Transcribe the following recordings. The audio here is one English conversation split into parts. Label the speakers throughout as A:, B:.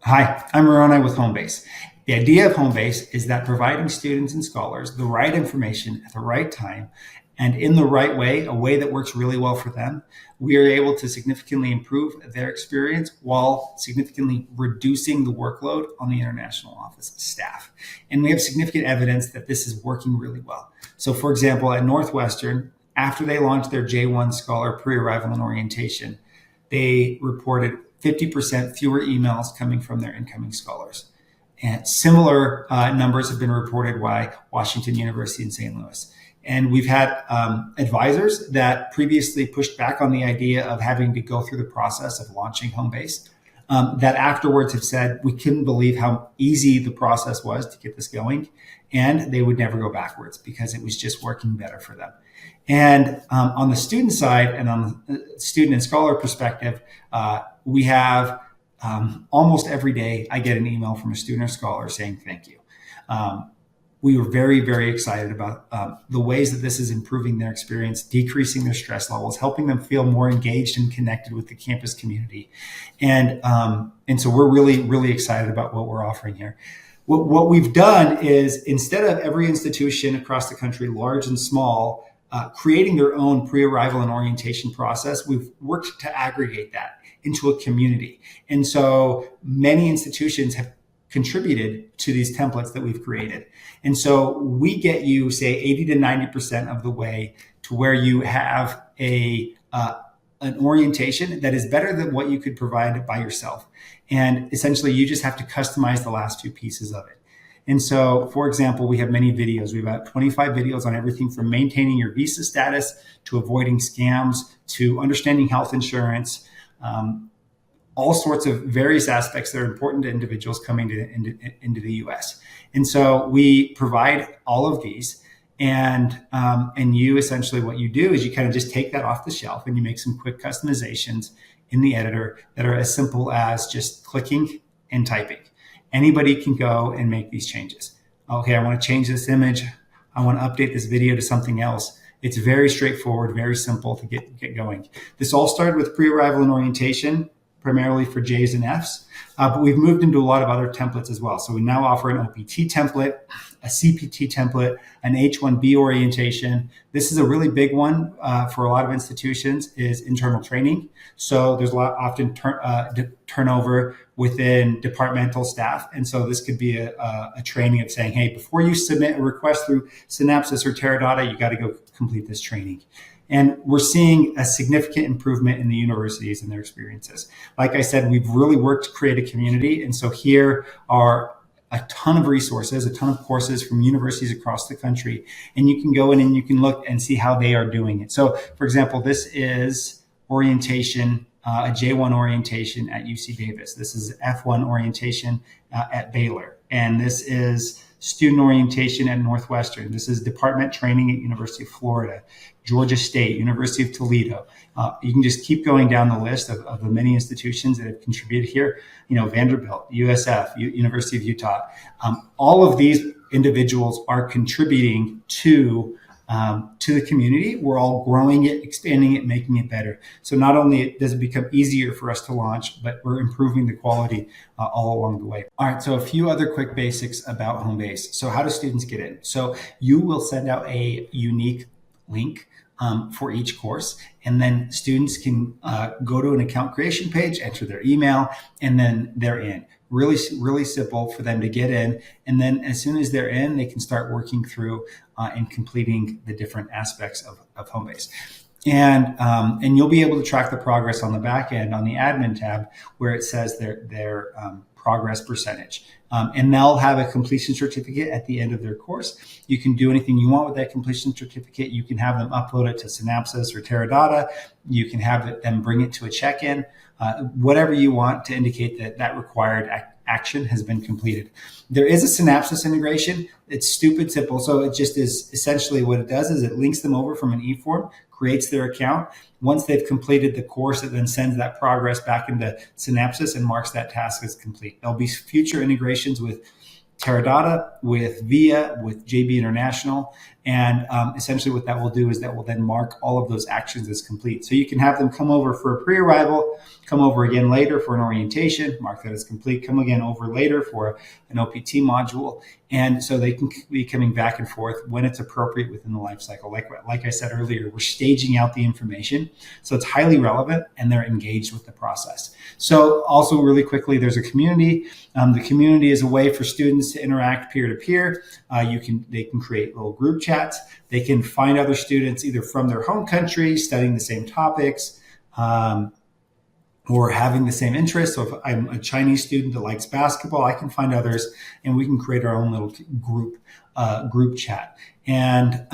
A: Hi, I'm Moroni with Homebase. The idea of Homebase is that providing students and scholars the right information at the right time and in the right way, a way that works really well for them, we are able to significantly improve their experience while significantly reducing the workload on the international office staff. And we have significant evidence that this is working really well. So, for example, at Northwestern, after they launched their J1 Scholar pre-arrival and orientation, they reported 50% fewer emails coming from their incoming scholars. And similar numbers have been reported by Washington University in St. Louis. And we've had advisors that previously pushed back on the idea of having to go through the process of launching Homebase, that afterwards have said we couldn't believe how easy the process was to get this going. And they would never go backwards because it was just working better for them. And on the student side and on the student and scholar perspective, we have almost every day I get an email from a student or scholar saying thank you. We were very, very excited about the ways that this is improving their experience, decreasing their stress levels, helping them feel more engaged and connected with the campus community. And so we're really, really excited about what we're offering here. What we've done is, instead of every institution across the country, large and small, creating their own pre-arrival and orientation process, we've worked to aggregate that into a community. And so many institutions have contributed to these templates that we've created. And so we get you, say, 80 to 90% of the way to where you have an orientation that is better than what you could provide by yourself. And essentially, you just have to customize the last few pieces of it. And so, for example, we have many videos. We have about 25 videos on everything from maintaining your visa status to avoiding scams to understanding health insurance, all sorts of various aspects that are important to individuals coming into the U.S. And so we provide all of these. And you essentially, what you do is you kind of just take that off the shelf and you make some quick customizations in the editor that are as simple as just clicking and typing. Anybody can go and make these changes. Okay, I want to change this image. I want to update this video to something else. It's very straightforward, very simple to get going. This all started with pre-arrival and orientation, primarily for J's and F's, but we've moved into a lot of other templates as well. So we now offer an OPT template, a CPT template, an H-1B orientation. This is a really big one for a lot of institutions, is internal training. So there's often turnover within departmental staff. And so this could be a training of saying, hey, before you submit a request through Synapsys or Teradata, you got to go complete this training. And we're seeing a significant improvement in the universities and their experiences. Like I said, we've really worked to create a community. And so here are a ton of resources, a ton of courses from universities across the country. And you can go in and you can look and see how they are doing it. So, for example, this is orientation, a J1 orientation at UC Davis. This is F1 orientation at Baylor. And this is student orientation at Northwestern. This is department training at University of Florida, Georgia State, University of Toledo. You can just keep going down the list of the many institutions that have contributed here. Vanderbilt, USF, University of Utah. All of these individuals are contributing to the community. We're all growing it, expanding it, making it better. So not only does it become easier for us to launch, but we're improving the quality all along the way. All right, so a few other quick basics about Homebase. So how do students get in? So you will send out a unique link for each course, and then students can go to an account creation page, enter their email, and then they're in. Really, really simple for them to get in. And then as soon as they're in, they can start working through and completing the different aspects of Homebase. And you'll be able to track the progress on the back end on the admin tab where it says their progress percentage. And they'll have a completion certificate at the end of their course. You can do anything you want with that completion certificate. You can have them upload it to Synapsys or Teradata. You can have them bring it to a check-in, whatever you want to indicate that required action has been completed. There is a Synapsys integration. It's stupid simple. So it just is essentially what it does is it links them over from an eForm, creates their account. Once they've completed the course, it then sends that progress back into Synapsys and marks that task as complete. There'll be future integrations with Teradata, with VIA, with JB International, And essentially what that will do is that will then mark all of those actions as complete. So you can have them come over for a pre-arrival, come over again later for an orientation, mark that as complete, come again over later for an OPT module. And so they can be coming back and forth when it's appropriate within the life cycle. Like I said earlier, we're staging out the information, so it's highly relevant and they're engaged with the process. So also really quickly, there's a community. The community is a way for students to interact peer-to-peer. They can create little group chats. They can find other students either from their home country studying the same topics, or having the same interests. So if I'm a Chinese student that likes basketball, I can find others and we can create our own little group chat. And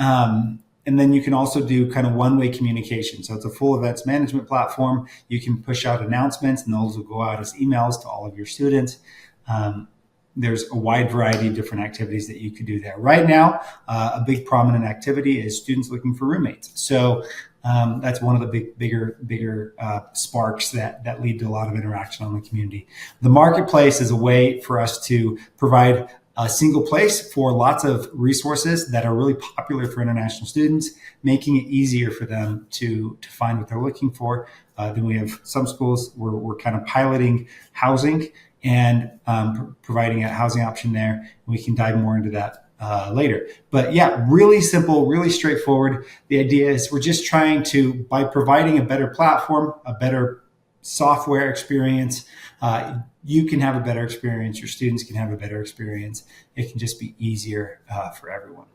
A: then you can also do kind of one-way communication. So it's a full events management platform. You can push out announcements and those will go out as emails to all of your students. There's a wide variety of different activities that you could do there. Right now, a big prominent activity is students looking for roommates. So that's one of the bigger sparks that lead to a lot of interaction on the community. The marketplace is a way for us to provide a single place for lots of resources that are really popular for international students, making it easier for them to find what they're looking for. Then we have some schools where we're kind of piloting housing and providing a housing option there. We can dive more into that later. But yeah, really simple, really straightforward. The idea is we're just trying to, by providing a better platform, a better software experience, you can have a better experience, your students can have a better experience. It can just be easier for everyone.